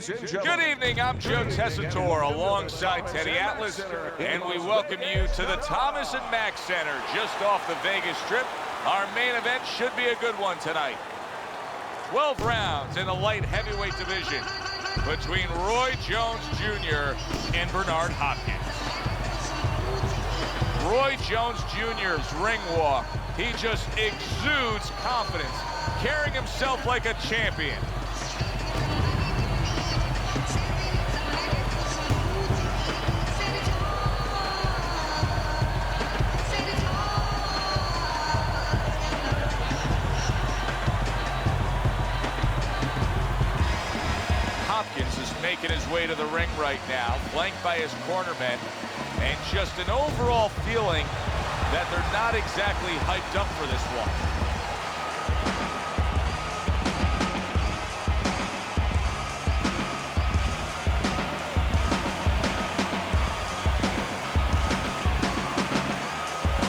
Ladies and gentlemen. Good evening, I'm Joe Tessitore alongside Teddy Atlas, and we welcome you to the Thomas & Mack Center just off the Vegas Strip. Our main event should be a good one tonight. 12 rounds in the light heavyweight division between Roy Jones Jr. and Bernard Hopkins. Roy Jones Jr.'s ring walk, he just exudes confidence, carrying himself like a champion. Hopkins is making his way to the ring right now, flanked by his cornermen, and just an overall feeling that they're not exactly hyped up for this one.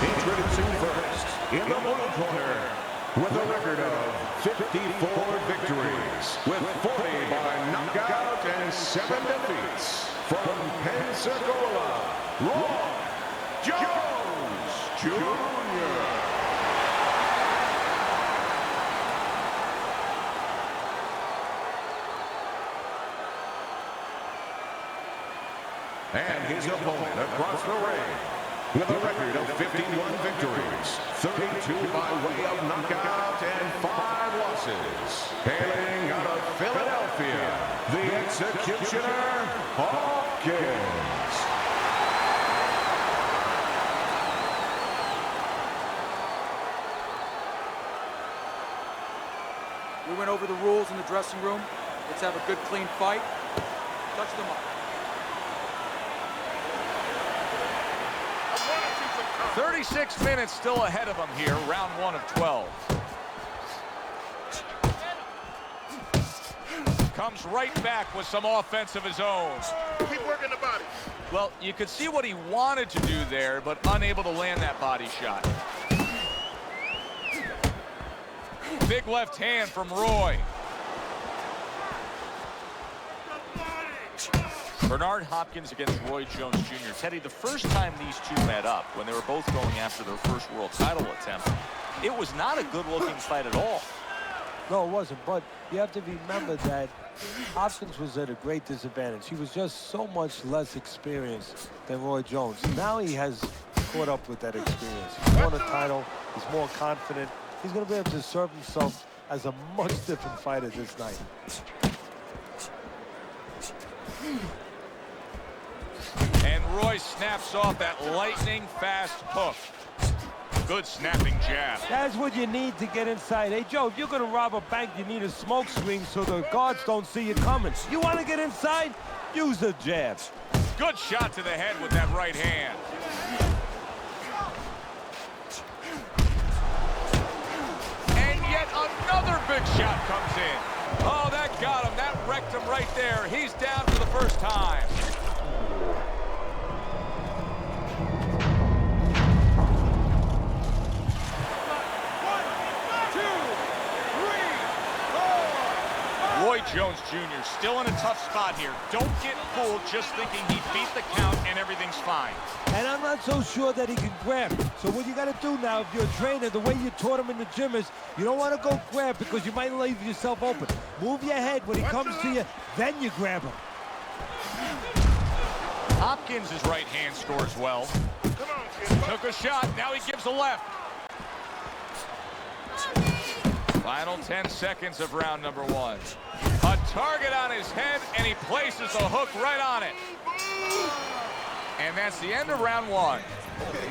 Introducing first, in the blue corner, with a record of 54 victories, with 40 by knockout and 7 defeats, from Pensacola, Roy Jones Jr. And his opponent across the ring, with a record of 51 victories, 32 by way of knockout and 5 losses, hailing out of Philadelphia, the Executioner, Hopkins. We went over the rules in the dressing room. Let's have a good, clean fight. Touch them up. 36 minutes still ahead of him here, round 1 of 12. Comes right back with some offense of his own. Keep working the body. Well, you could see what he wanted to do there, but unable to land that body shot. Big left hand from Roy. Bernard Hopkins against Roy Jones Jr. Teddy, the first time these two met up, when they were both going after their first world title attempt, it was not a good-looking fight at all. No, it wasn't, but you have to remember that Hopkins was at a great disadvantage. He was just so much less experienced than Roy Jones. Now he has caught up with that experience. He's won a title, he's more confident. He's going to be able to serve himself as a much different fighter this night. And Roy snaps off that lightning-fast hook. Good snapping jab. That's what you need to get inside. Hey, Joe, if you're going to rob a bank, you need a smoke screen so the guards don't see you coming. You want to get inside? Use the jab. Good shot to the head with that right hand. And yet another big shot comes in. Oh, that got him. That wrecked him right there. He's down for the first time. Roy Jones Jr. still in a tough spot here. Don't get fooled just thinking he beat the count and everyth's fine. And I'm not so sure that he can grab. So what you got to do now, if you're a trainer, the way you taught him in the gym is you don't want to go grab because you might leave yourself open. Move your head when he comes to you, then you grab him. Hopkins' right hand scores well. Come on, kid. Took a shot, now he gives a left. Final 10 seconds of round number 1. A target on his head, and he places a hook right on it. And that's the end of round 1.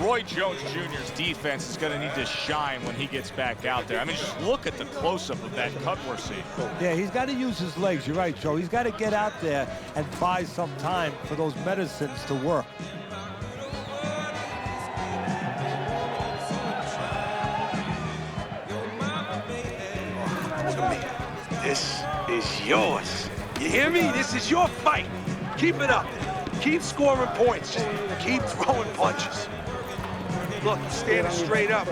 Roy Jones Jr.'s defense is going to need to shine when he gets back out there. I mean, just look at the close-up of that cut we're seeing. Yeah, he's got to use his legs. You're right, Joe. He's got to get out there and buy some time for those medicines to work. This is yours. You hear me? This is your fight. Keep it up. Keep scoring points. Just keep throwing punches. Look, standing straight up.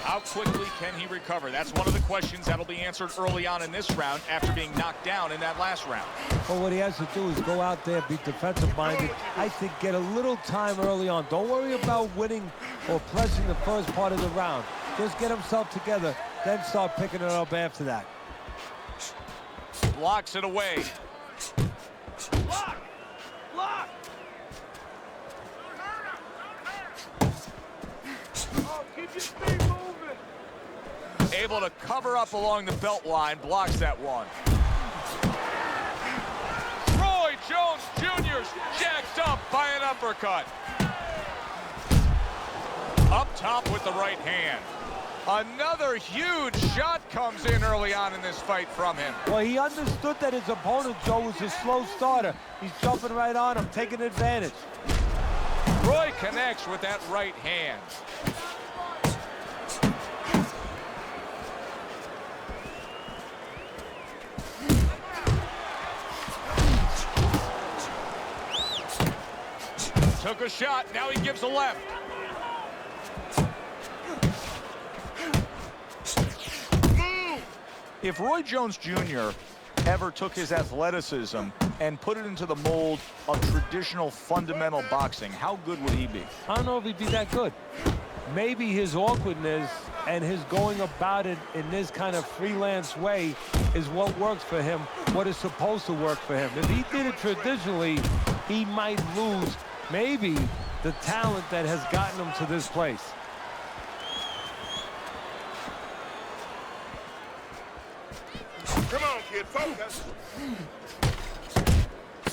How quickly can he recover? That's one of the questions that'll be answered early on in this round after being knocked down in that last round. Well, what he has to do is go out there, be defensive-minded. I think get a little time early on. Don't worry about winning or pressing the first part of the round. Just get himself together, then start picking it up after that. Blocks it away. Block! Block! Oh, keep your feet moving. Able to cover up along the belt line, blocks that one. Roy Jones Jr.'s jacked up by an uppercut. Up top with the right hand. Another huge shot comes in early on in this fight from him. Well, he understood that his opponent, Joe, was a slow starter. He's jumping right on him, taking advantage. Roy connects with that right hand. Took a shot, now he gives a left. If Roy Jones Jr. ever took his athleticism and put it into the mold of traditional fundamental boxing, how good would he be? I don't know if he'd be that good. Maybe his awkwardness and his going about it in this kind of freelance way is what works for him, what is supposed to work for him. If he did it traditionally, he might lose maybe the talent that has gotten him to this place. Come on, kid, focus.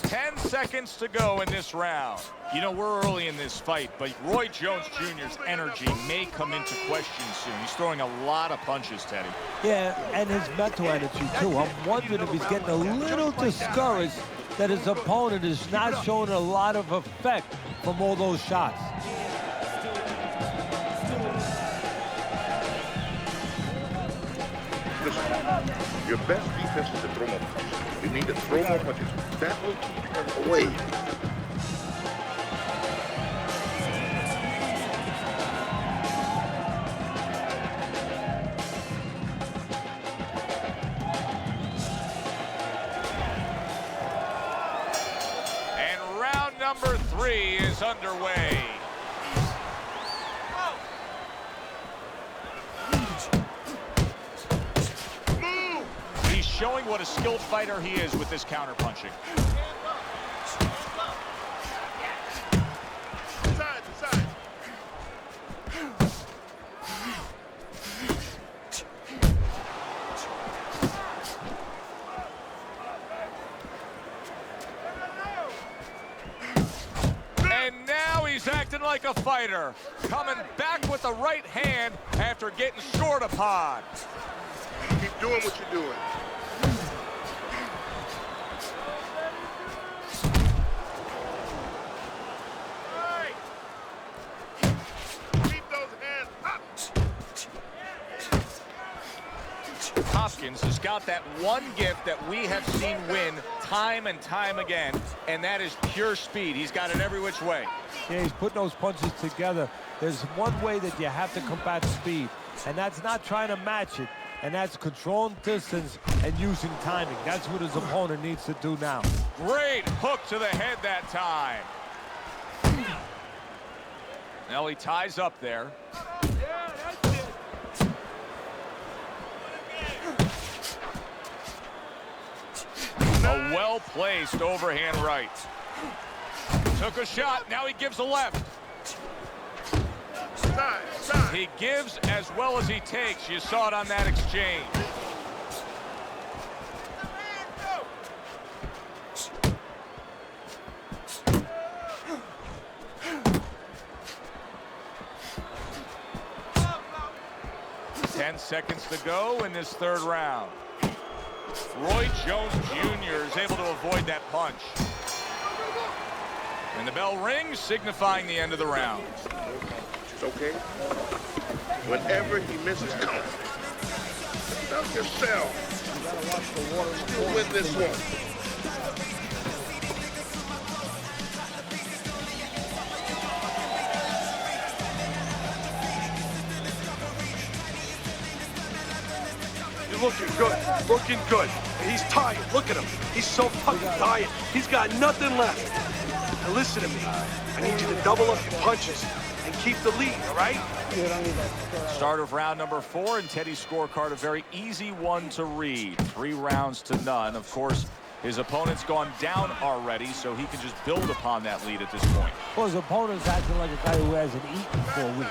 10 seconds to go in this round. You know, we're early in this fight, but Roy Jones Jr.'s energy may come into question soon. He's throwing a lot of punches, Teddy. Yeah, and his mental energy, too. I'm wondering if he's getting a little discouraged that his opponent is not showing a lot of effect from all those shots. Listen, your best defense is to throw more punches. You need to throw more punches. That will keep him away. And round number 3 is underway. Showing what a skilled fighter he is with this counterpunching. Side to side. And now he's acting like a fighter, coming back with the right hand after getting short upon. Keep doing what you're doing. Hopkins has got that one gift that we have seen win time and time again, and that is pure speed. He's got it every which way. Yeah, he's putting those punches together. There's one way that you have to combat speed, and that's not trying to match it, and that's controlling distance and using timing. That's what his opponent needs to do now. Great hook to the head that time. Now he ties up there. A well-placed overhand right. Took a shot, now he gives a left. Side, side. He gives as well as he takes. You saw it on that exchange. Ten seconds to go in this third round. Roy Jones Jr. is able to avoid that punch. And the bell rings, signifying the end of the round. It's okay. Whenever he misses, count. Stop yourself. Still win this one. looking good, looking good. And he's tired. Look at him. He's so fucking tired. He's got nothing left. Now listen to me. I need you to double up your punches and keep the lead, all right? Start of round number 4, and Teddy's scorecard a very easy one to read. 3 rounds to none. Of course, his opponent's gone down already, so he can just build upon that lead at this point. Well, his opponent's acting like a guy who hasn't eaten for a week,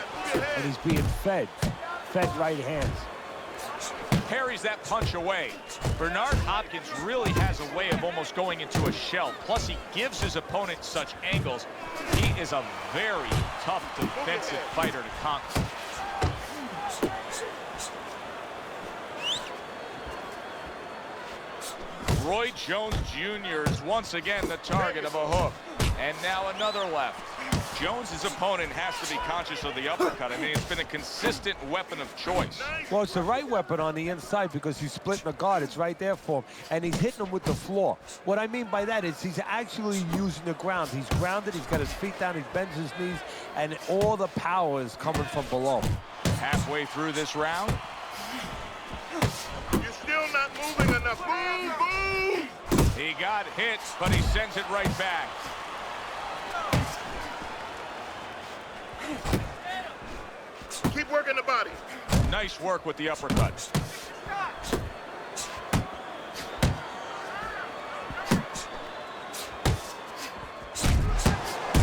and he's being fed right hands. Parries that punch away. Bernard Hopkins really has a way of almost going into a shell. Plus, he gives his opponent such angles. He is a very tough defensive fighter to conquer. Roy Jones Jr. is once again the target of a hook. And now another left. Jones's opponent has to be conscious of the uppercut. I mean, it's been a consistent weapon of choice. Well, it's the right weapon on the inside because he's splitting the guard. It's right there for him. And he's hitting him with the floor. What I mean by that is he's actually using the ground. He's grounded. He's got his feet down. He bends his knees. And all the power is coming from below. Halfway through this round. You're still not moving enough. Boom, boom! He got hit, but he sends it right back. Keep working the body. Nice work with the uppercut.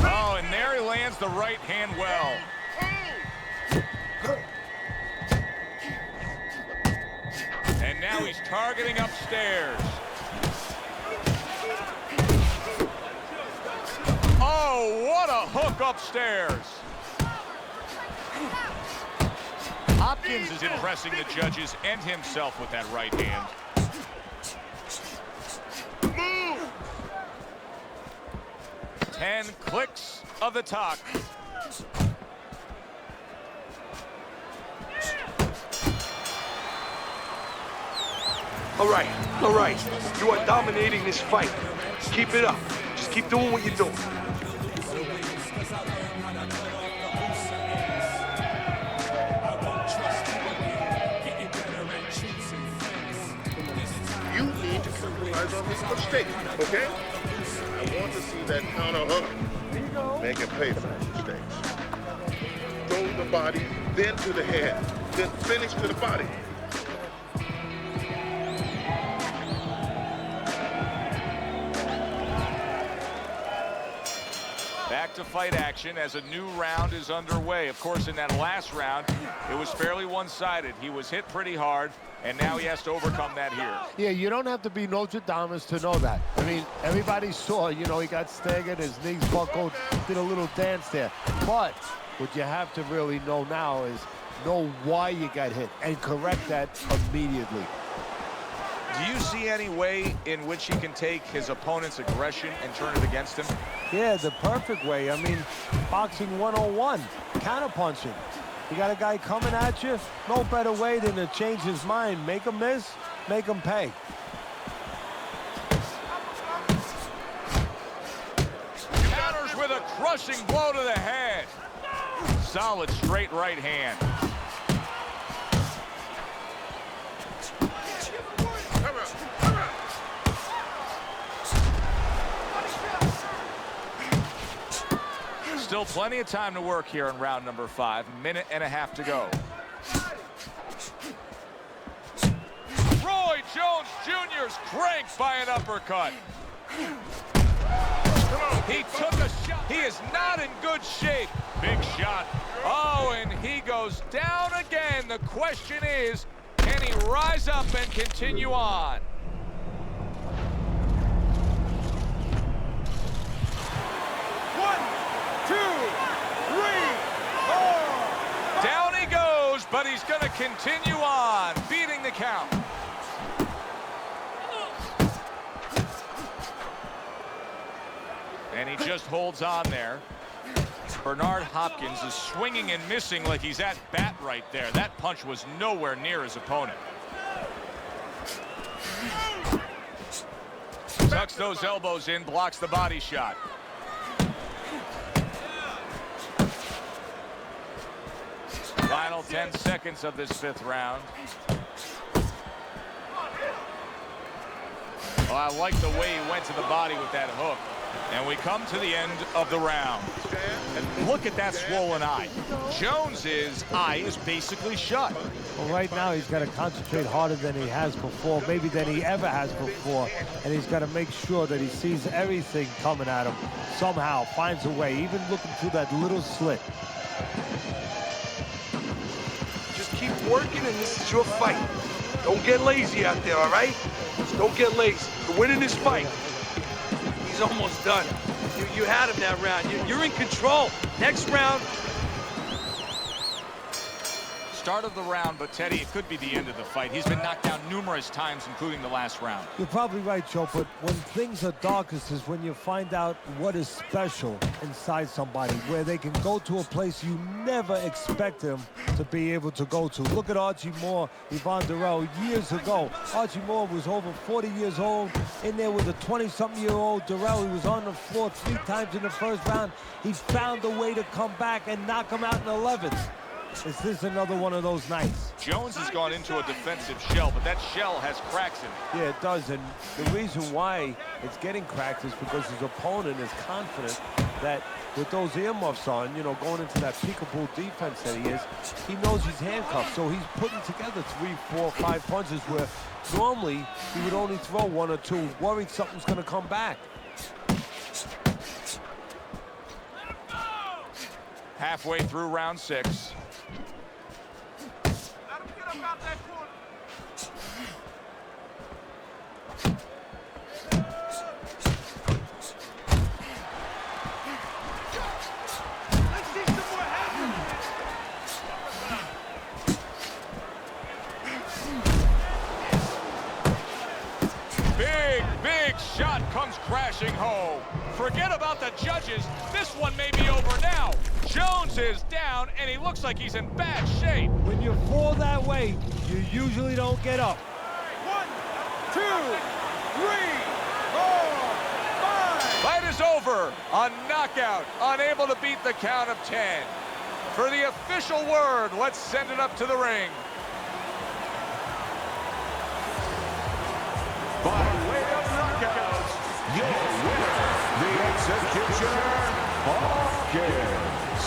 Oh, and there he lands the right hand well. And now he's targeting upstairs. Oh, what a hook upstairs. Hopkins is impressing the judges and himself with that right hand. Move! 10 clicks of the talk. All right. You are dominating this fight. Keep it up. Just keep doing what you're doing. You need to capitalize on his mistakes, okay? I want to see that counter hook. Make him pay for his mistakes. Throw the body, then to the head, then finish to the body. Back to fight action as a new round is underway. Of course, in that last round, it was fairly one-sided. He was hit pretty hard, and now he has to overcome that here. Yeah, you don't have to be Nostradamus to know that. I mean, everybody saw, you know, he got staggered, his knees buckled, did a little dance there. But what you have to really know now is know why you got hit and correct that immediately. Do you see any way in which he can take his opponent's aggression and turn it against him? Yeah, the perfect way. I mean, boxing 101, counterpunching. You got a guy coming at you, no better way than to change his mind. Make him miss, make him pay. Counters with a crushing blow to the head. Solid straight right hand. Still plenty of time to work here in round number 5. Minute and a half to go. Roy Jones Jr.'s cranked by an uppercut. He took a shot. He is not in good shape. Big shot. Oh, and he goes down again. The question is, can he rise up and continue on? Down he goes, but he's going to continue on, beating the count. And he just holds on there. Bernard Hopkins is swinging and missing like he's at bat right there. That punch was nowhere near his opponent. Tucks those elbows in, blocks the body shot. Final 10 seconds of this 5th round. Well, I like the way he went to the body with that hook. And we come to the end of the round. And look at that swollen eye. Jones's eye is basically shut. Well, right now he's got to concentrate harder than he has before, maybe than he ever has before. And he's got to make sure that he sees everything coming at him somehow, finds a way, even looking through that little slit. Just keep working, and this is your fight. Don't get lazy out there, all right? Just don't get lazy. You're winning this fight. He's almost done. You had him that round. You're in control. Next round. Start of the round, but Teddy, it could be the end of the fight. He's been knocked down numerous times, including the last round. You're probably right, Joe, but when things are darkest is when you find out what is special inside somebody, where they can go to a place you never expect them to be able to go to. Look at Archie Moore, Yvonne Durrell, years ago. Archie Moore was over 40 years old, in there with a 20-something-year-old Durrell. He was on the floor 3 times in the first round. He found a way to come back and knock him out in the 11th. Is this another one of those nights? Jones has gone into a defensive shell, but that shell has cracks in it. Yeah, it does, and the reason why it's getting cracked is because his opponent is confident that with those earmuffs on, you know, going into that peekaboo defense that he is, he knows he's handcuffed, so he's putting together 3, 4, 5 punches where normally he would only throw 1 or 2, worried something's going to come back. Halfway through round 6. Big shot comes crashing home. Forget about the judges. This one may be over now. Jones is down, and he looks like he's in bad shape. When you fall that way, you usually don't get up. 1, 2, 3, 4, 5. Fight is over. A knockout. Unable to beat the count of 10. For the official word, let's send it up to the ring. By way of knockout, your winner, the Executioner, Hopkins.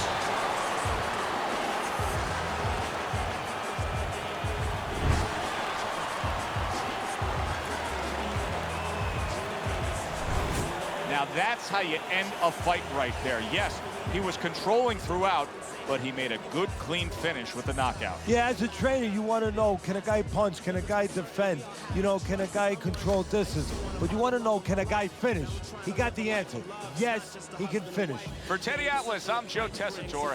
Now that's how you end a fight right there. Yes, he was controlling throughout, but he made a good, clean finish with the knockout. Yeah, as a trainer, you want to know, can a guy punch? Can a guy defend? You know, can a guy control distance? But you want to know, can a guy finish? He got the answer. Yes, he can finish. For Teddy Atlas, I'm Joe Tessitore.